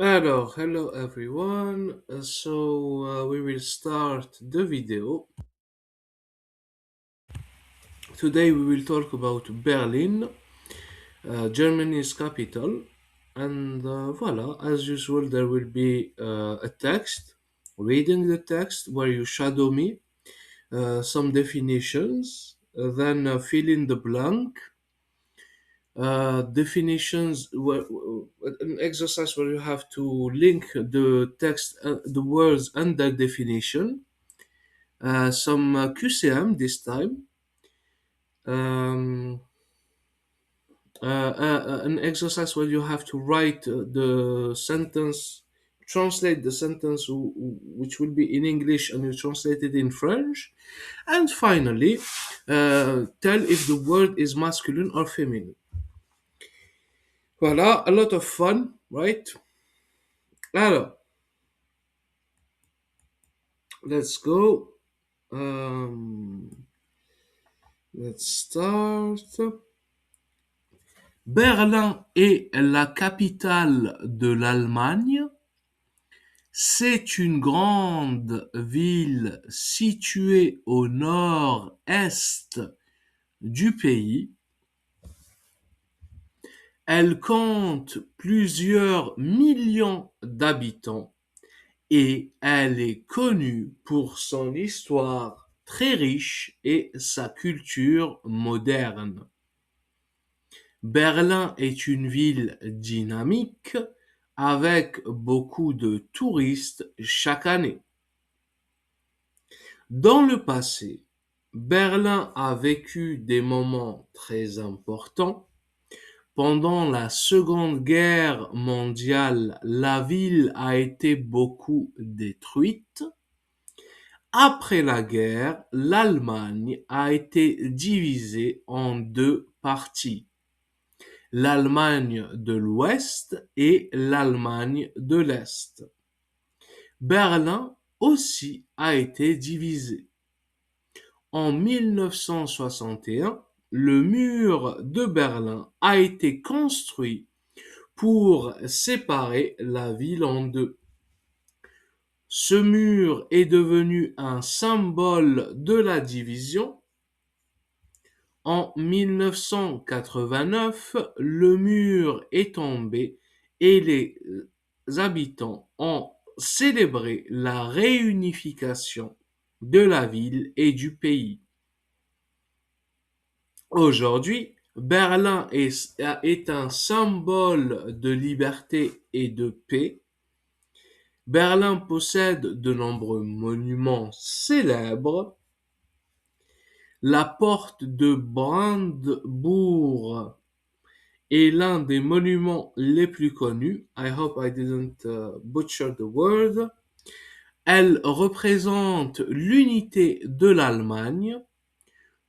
Hello everyone. We will start the video. Today we will talk about Berlin, Germany's capital. Voila, as usual, there will be a text, reading the text where you shadow me, some definitions, then fill in the blank, definitions, an exercise where you have to link the text, the words and the definition. Some QCM this time. Um, an exercise where you have to write the sentence, translate the sentence which will be in English and you translate it in French. And finally, tell if the word is masculine or feminine. Voila, a lot of fun, right? Alors, let's go. Let's start. Berlin est la capitale de l'Allemagne. C'est une grande ville située au nord-est du pays. Elle compte plusieurs millions d'habitants et elle est connue pour son histoire très riche et sa culture moderne. Berlin est une ville dynamique avec beaucoup de touristes chaque année. Dans le passé, Berlin a vécu des moments très importants. Pendant la Seconde Guerre mondiale, la ville a été beaucoup détruite. Après la guerre, l'Allemagne a été divisée en deux parties, l'Allemagne de l'Ouest et l'Allemagne de l'Est. Berlin aussi a été divisé. En 1961, le mur de Berlin a été construit pour séparer la ville en deux. Ce mur est devenu un symbole de la division. En 1989, le mur est tombé et les habitants ont célébré la réunification de la ville et du pays. Aujourd'hui, Berlin est un symbole de liberté et de paix. Berlin possède de nombreux monuments célèbres. La porte de Brandebourg est l'un des monuments les plus connus. I hope I didn't butcher the word. Elle représente l'unité de l'Allemagne.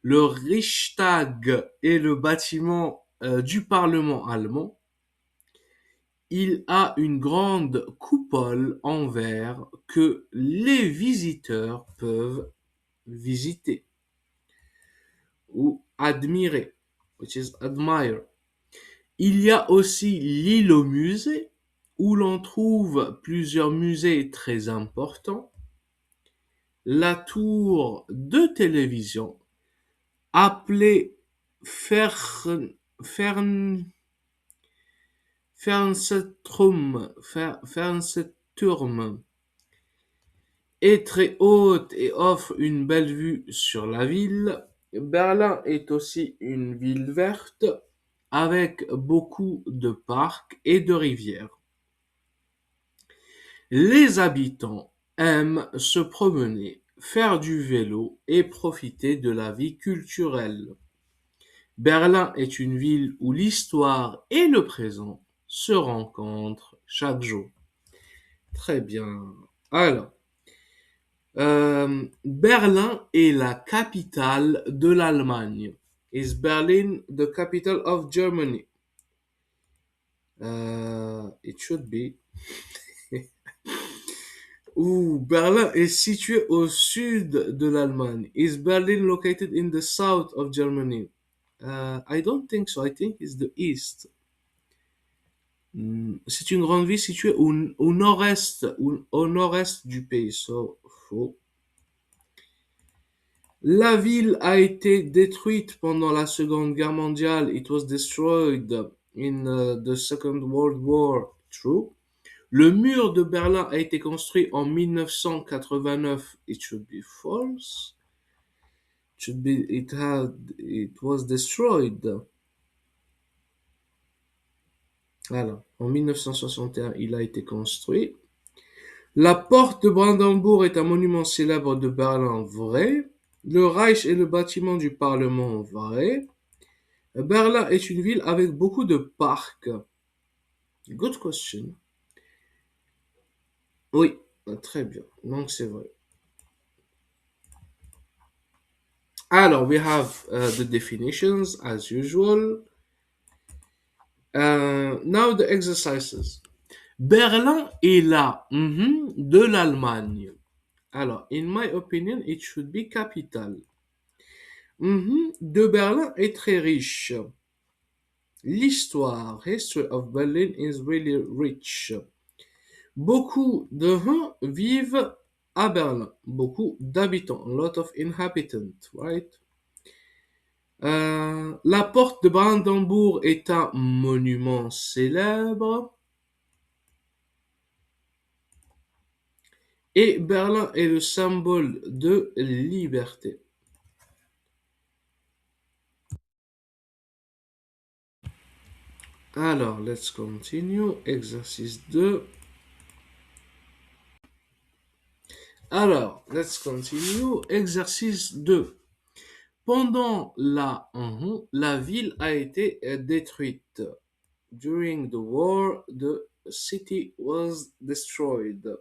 Le Reichstag est le bâtiment du Parlement allemand. Il a une grande coupole en verre que les visiteurs peuvent visiter ou admirer, which is admire. Il y a aussi l'île aux musées, où l'on trouve plusieurs musées très importants. La tour de télévision, appelée Fern, Fern, Fernsehturm, est très haute et offre une belle vue sur la ville. Berlin est aussi une ville verte avec beaucoup de parcs et de rivières. Les habitants aiment se promener, faire du vélo et profiter de la vie culturelle. Berlin est une ville où l'histoire et le présent se rencontrent chaque jour. Très bien. Alors, Berlin est la capitale de l'Allemagne. Is Berlin the capital of Germany? It should be. Berlin est situé au sud de l'Allemagne. Is Berlin located in the south of Germany? I don't think so. I think it's the east. C'est une grande ville située au nord-est, au nord-est du pays. So, faux. La ville a été détruite pendant la Seconde Guerre mondiale. It was destroyed in the Second World War. True. Le mur de Berlin a été construit en 1989. It should be false. It was destroyed. Voilà. En 1961, il a été construit. La porte de Brandenbourg est un monument célèbre de Berlin, vrai. Le Reich est le bâtiment du Parlement, vrai. Berlin est une ville avec beaucoup de parcs. Good question. Oui, très bien. Donc c'est vrai. Alors, we have the definitions as usual. Now the exercises. Berlin est la de l'Allemagne. Alors, in my opinion, it should be capital. De Berlin est très riche. L'histoire, history of Berlin is really rich. Beaucoup de gens vivent à Berlin. Beaucoup d'habitants, a lot of inhabitants, right? La porte de Brandenbourg est un monument célèbre. Et Berlin est le symbole de liberté. Alors, let's continue. Exercice 2. Alors, let's continue. Exercice 2. Pendant la ville a été détruite. During the war, the city was destroyed.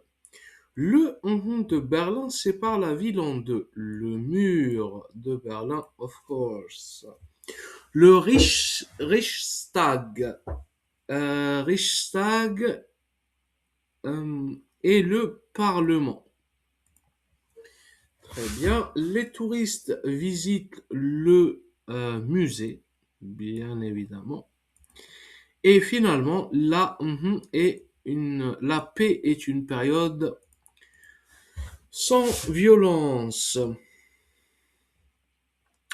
Le de Berlin sépare la ville en deux. Le mur de Berlin, of course. Le Reichstag. Reichstag et le Parlement. Très bien. Les touristes visitent le musée, bien évidemment. Et finalement, la paix est une période sans violence.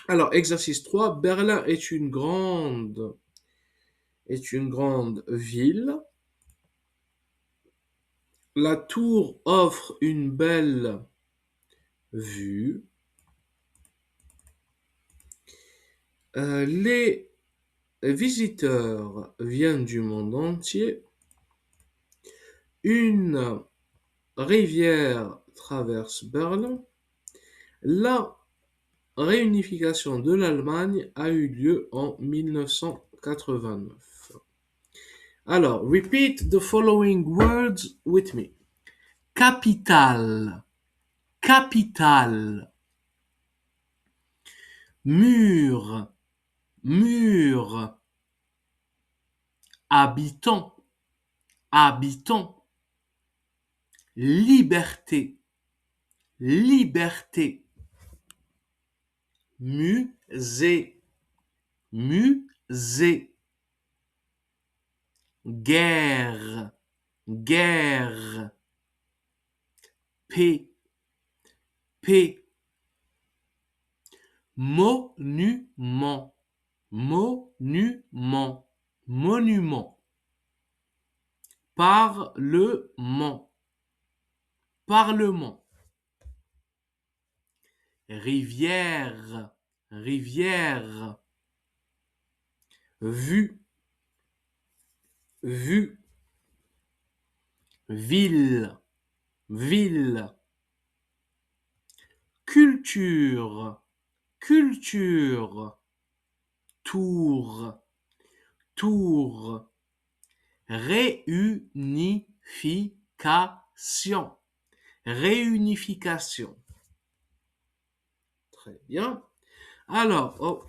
Alors, exercice 3. Berlin est une grande ville. La tour offre une belle vue. Les visiteurs viennent du monde entier. Une rivière traverse Berlin. La réunification de l'Allemagne a eu lieu en 1989. Alors, repeat the following words with me. Capitale, capitale. Mur, mur. Habitant, habitant. Liberté, liberté. Musée, musée. Guerre, guerre. Paix, paix. Monument, monument, monument. Parlement, parlement. Rivière, rivière. Vue, vue. Ville, ville. Culture, culture. Tour, tour. Réunification, réunification. Très bien. Alors,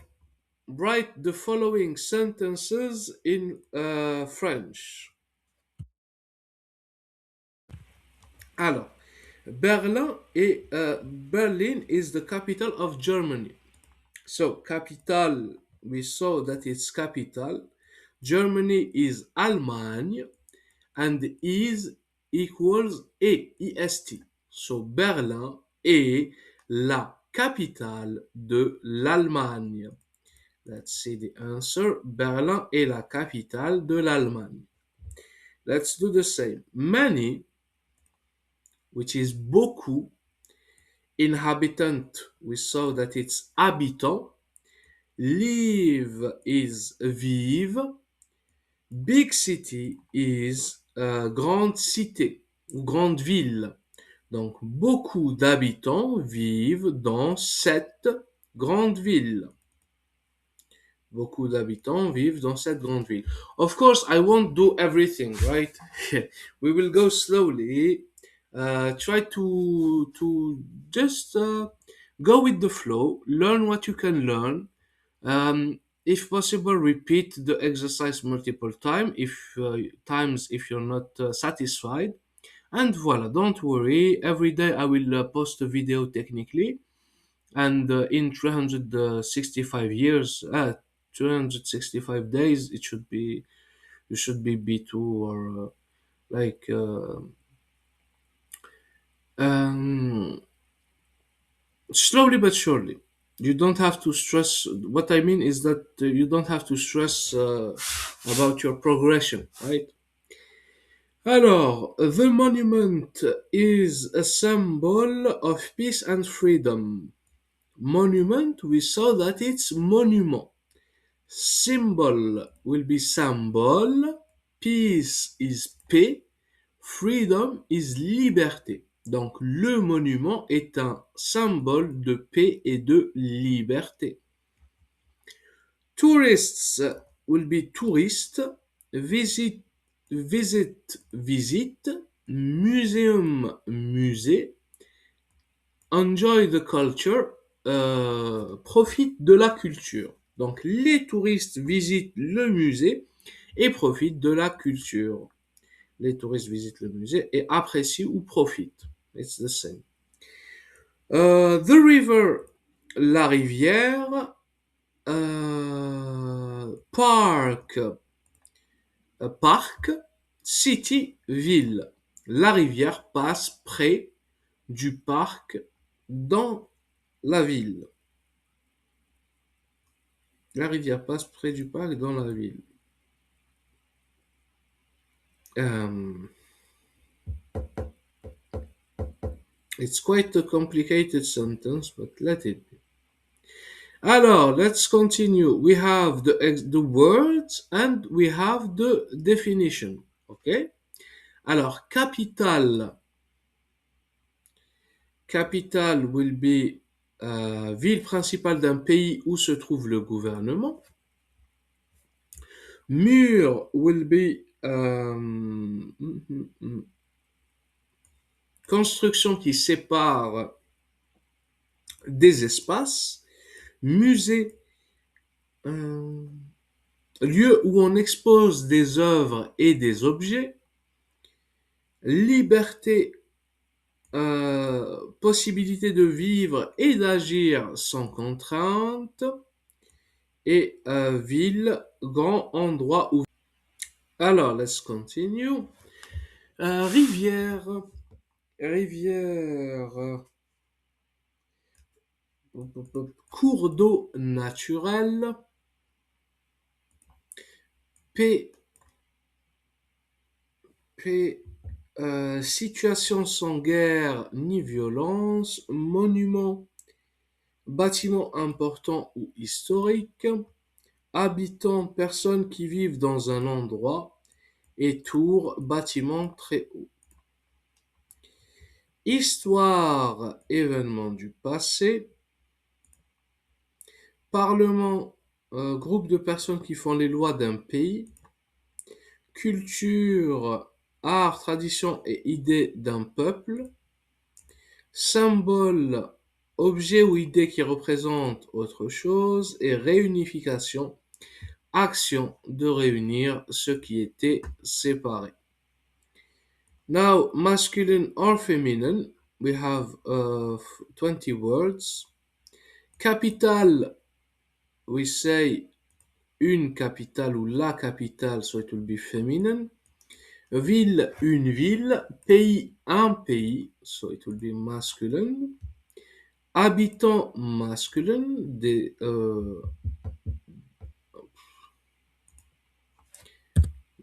write the following sentences in French. Alors, Berlin is the capital of Germany. So, capital, we saw that it's capital. Germany is Allemagne, and is equals est. So Berlin est la capitale de l'Allemagne. Let's see the answer. Berlin est la capitale de l'Allemagne. Let's do the same. Many, which is beaucoup, inhabitant, we saw that it's habitant. Live is vive. Big city is grande cité ou grande ville. Donc, beaucoup d'habitants vivent dans cette grande ville. Beaucoup d'habitants vivent dans cette grande ville. Of course, I won't do everything, right? We will go slowly. Try to just go with the flow. Learn what you can learn. If possible, repeat the exercise multiple times if you're not satisfied. And voila, don't worry. Every day I will post a video technically, and in 365 years, 365 days, it should be you should be B2 or like um, slowly but surely. You don't have to stress. What I mean is that you don't have to stress about your progression, right? Alors, the monument is a symbol of peace and freedom. Monument, we saw that it's monument. Symbol will be symbole. Peace is paix. Freedom is liberté. Donc, le monument est un symbole de paix et de liberté. Tourists will be tourist. Visit, visit. Museum, musée. Enjoy the culture, profite de la culture. Donc les touristes visitent le musée et profitent de la culture. Les touristes visitent le musée et apprécient ou profitent. It's the same. The river, la rivière. Park, parc. City, ville. La rivière passe près du parc dans la ville. La rivière passe près du parc dans la ville. It's quite a complicated sentence, but let it be. Alors, let's continue. We have the words and we have the definition. Okay? Alors, capitale. Capitale will be ville principale d'un pays où se trouve le gouvernement. Mur will be construction qui sépare des espaces. Musée, lieu où on expose des œuvres et des objets. Liberté, possibilité de vivre et d'agir sans contrainte. Et ville, grand endroit où... Alors, let's continue. Rivière, rivière, cours d'eau naturel. P, P, situation sans guerre ni violence. Monument, bâtiment important ou historique. Habitants, personnes qui vivent dans un endroit. Et tour, bâtiment très haut. Histoire, événement du passé. Parlement, groupe de personnes qui font les lois d'un pays. Culture, art, tradition et idées d'un peuple. Symbole, objet ou idée qui représente autre chose. Et réunification, action de réunir ce qui était séparé. Now, masculine or feminine, we have 20 words. Capital, we say une capitale ou la capitale, so it will be feminine. Ville, une ville. Pays, un pays, so it will be masculine. Habitant, masculine.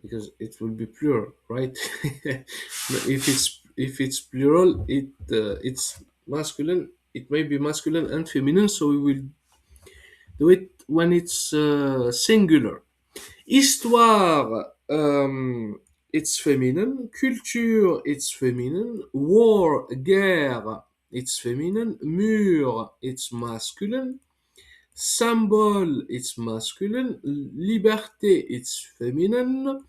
Because it will be plural, right? If it's plural, it's masculine. It may be masculine and feminine, so we will do it when it's singular. Histoire, it's feminine. Culture, it's feminine. War, guerre, it's feminine. Mur, it's masculine. Symbole, it's masculine. Liberté, it's feminine.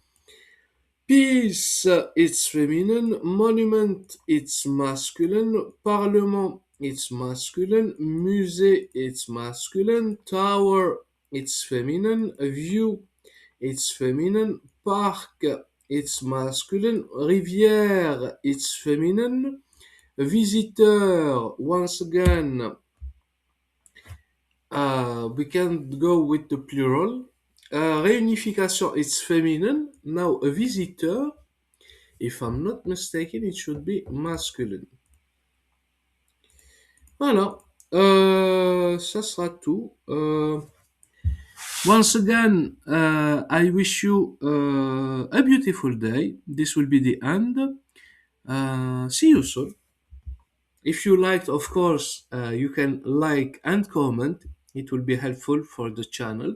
Peace, it's feminine. Monument, it's masculine. Parlement, it's masculine. Musée, it's masculine. Tower, it's feminine. View, it's feminine. Park, it's masculine. Rivière, it's feminine. Visitor, once again, we can go with the plural. Réunification, it's feminine. Now, a visitor, if I'm not mistaken, it should be masculine. Voilà. Ça sera tout. Once again, I wish you a beautiful day. This will be the end. See you soon. If you liked, of course, you can like and comment. It will be helpful for the channel.